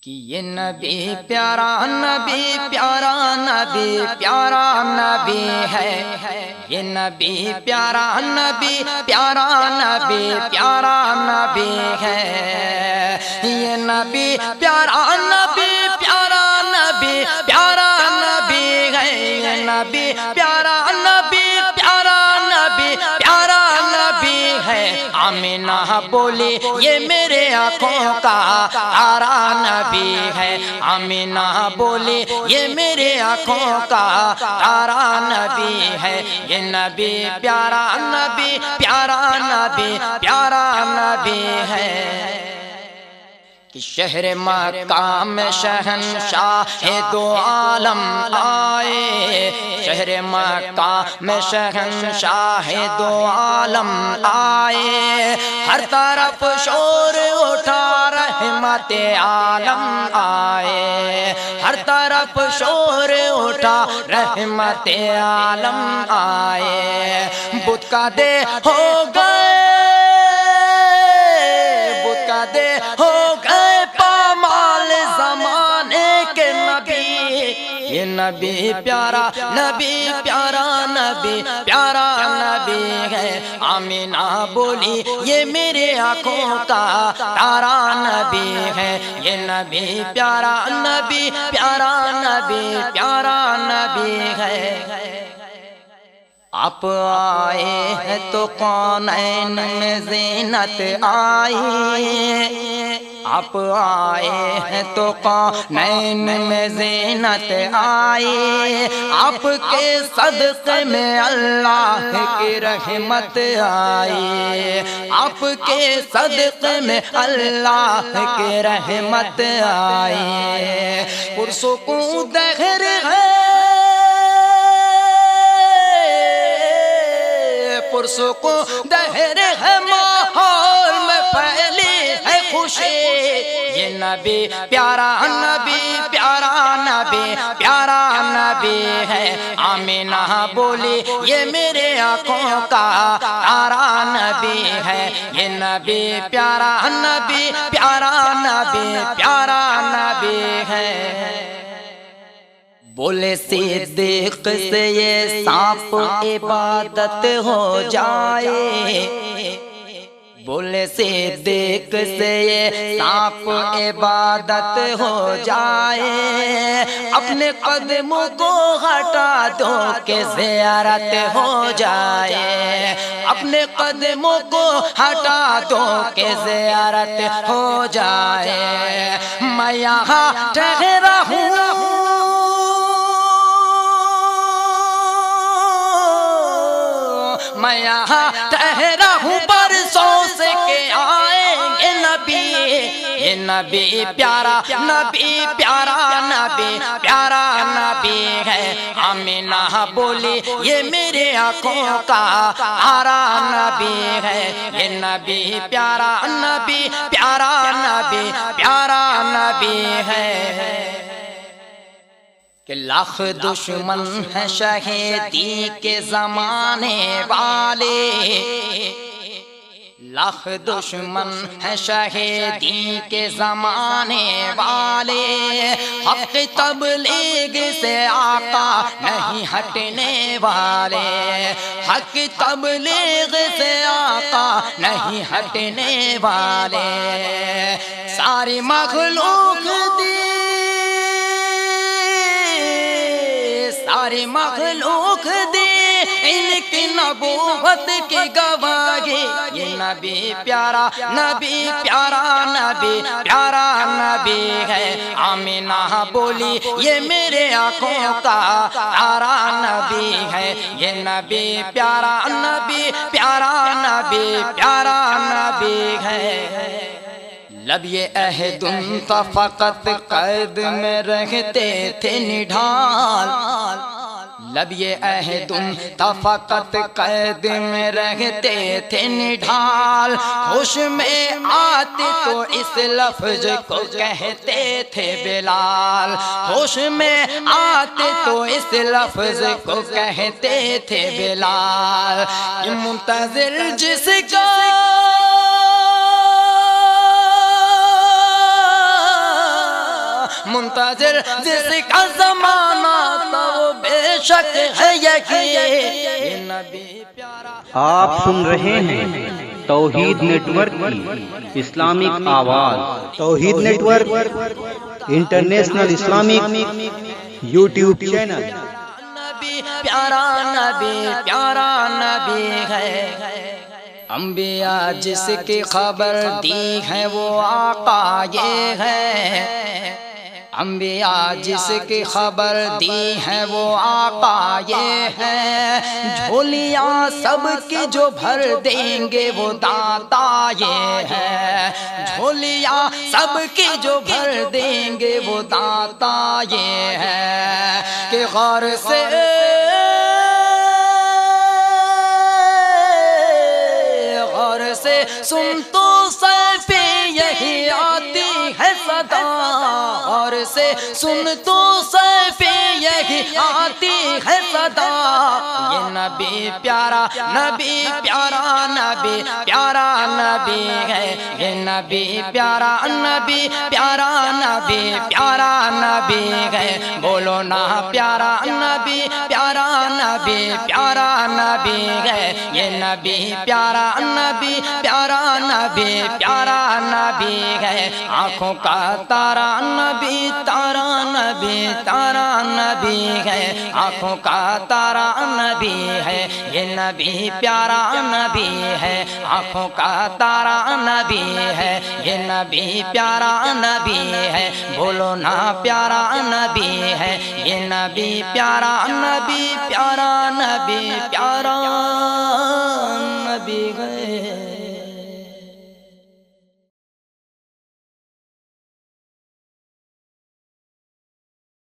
کہ یہ نبی پیارا نبی پیارا نبی پیارا نبی ہے، یہ نبی پیارا نبی پیارا نبی پیارا نبی ہے، یہ نبی پیارا نبی پیارا نبی پیارا نبی ہے، یہ نبی پیارا نبی پیارا نبی پیارا نبی ہے۔ آمینہ بولی یہ میرے آنکھوں کا تارا نبی ہے، آمینہ بولی یہ میرے آنکھوں کا تارا نبی ہے، یہ نبی پیارا نبی پیارا نبی پیارا نبی ہے۔ کہ شہر مکہ میں شہنشاہ دو عالم آئے، شہر مکہ میں شہنشاہ دو عالم آئے، ہر طرف شور اٹھا رحمت عالم آئے، ہر طرف شور اٹھا رحمت عالم آئے، بت کا دے ہو گئے، بت کا دے ہو گئے پامال زمانے کے نبی، یہ نبی پیارا نبی پیارا نبی پیارا نبی ہے۔ آمینہ بولی یہ میرے آنکھوں کا تارا نبی ہے، یہ نبی پیارا نبی پیارا نبی پیارا نبی ہے۔ آپ آئے ہیں تو کونین میں زینت آئی، آپ آئے ہیں تو کونین میں زینت آئی، آپ کے صدقے میں اللہ کی رحمت آئی، آپ کے صدقے میں اللہ کی رحمت آئی، پرسکون دہر ہے، پرسکون دہر ہے، ماحول میں پھیلی ہے خوشی، یہ نبی پیارا نبی پیارا نبی پیارا نبی ہے۔ آمینہ بولی یہ میرے آنکھوں کا تارا نبی ہے، یہ نبی پیارا نبی پیارا نبی پیارا نبی ہے۔ بولے صدیق سے یہ سانپ عبادت ہو جائے، بولے صدیق سے یہ سانپ عبادت ہو جائے، اپنے قدموں کو ہٹا دو کہ زیارت ہو جائے، اپنے قدموں کو ہٹا دو کہ زیارت ہو جائے، میں یہاں ٹھہرا ہوں، میں یہاں ٹھہرا ہوں برسوں سے کہ آئیں گے نبی، یہ نبی پیارا نبی پیارا نبی پیارا نبی ہے۔ آمینہ بولی یہ میرے آنکھوں کا تارا نبی ہے، یہ نبی پیارا نبی پیارا نبی پیارا نبی ہے۔ کہ لاکھ دشمن ہیں شہیدی کے زمانے والے، لاکھ دشمن ہیں شہیدی کے زمانے والے، حق تبلیغ سے آقا نہیں ہٹنے والے، حق تبلیغ سے آقا نہیں ہٹنے والے، ساری مخلوق دی، ساری مخلوق دی ان کی نبوت کی گواہی، یہ نبی پیارا نبی پیارا نبی پیارا نبی ہے۔ آمینہ بولی یہ میرے آنکھوں کا تارا نبی ہے، یہ نبی پیارا نبی پیارا نبی پیارا نبی ہے۔ لب یہ عہد ان کا فقط قید میں رہتے تھے نڈھال، لب یہ عہد ان کا فقط قید میں رہتے تھے نڈھال، ہوش میں آتے تو اس لفظ کو کہتے تھے بلال، ہوش میں آتے تو اس لفظ کو کہتے تھے بلال، یہ منتظر جس کا منتظر جس کا زمانہ تھا وہ بے شک ہے یقین یہ نبی پیارا۔ آپ سن رہے ہیں توحید نیٹ ورک کی اسلامک آواز۔ توحید network international Islamic YouTube channel. نبی پیارا نبی پیارا نبی ہے، انبیاء جس کی خبر دی ہے وہ آقا یہ ہے، انبیاء جس کی خبر دی ہے وہ آقا یہ ہے، جھولیاں سب کی جو بھر دیں گے وہ داتا یہ ہے، جھولیاں سب کی جو بھر دیں گے وہ داتا یہ ہے، کہ غور سے سن تو سیف یہی آتی ہے صدا، اور سے سن تو سیف یہی آتی ہے صدا، یہ نبی پیارا نبی پیارا نبی پیارا نبی ہے، یہ نبی پیارا نبی پیارا نبی پیارا نبی ہے، بولو نا پیارا نبی پیارا نبی پیارا نبی ہے، یہ نبی پیارا نبی پیارا نبی پیارا نبی ہے، آنکھوں کا تارا نبی تارا نبی تارا نبی ہے، آنکھوں کا تارا نبی ہے، یہ نبی پیارا نبی ہے، آنکھوں کا تارا نبی ہے، یہ نبی پیارا نبی ہے، بولو نا پیارا نبی ہے، یہ نبی پیارا نبی پیارا نبی پیارا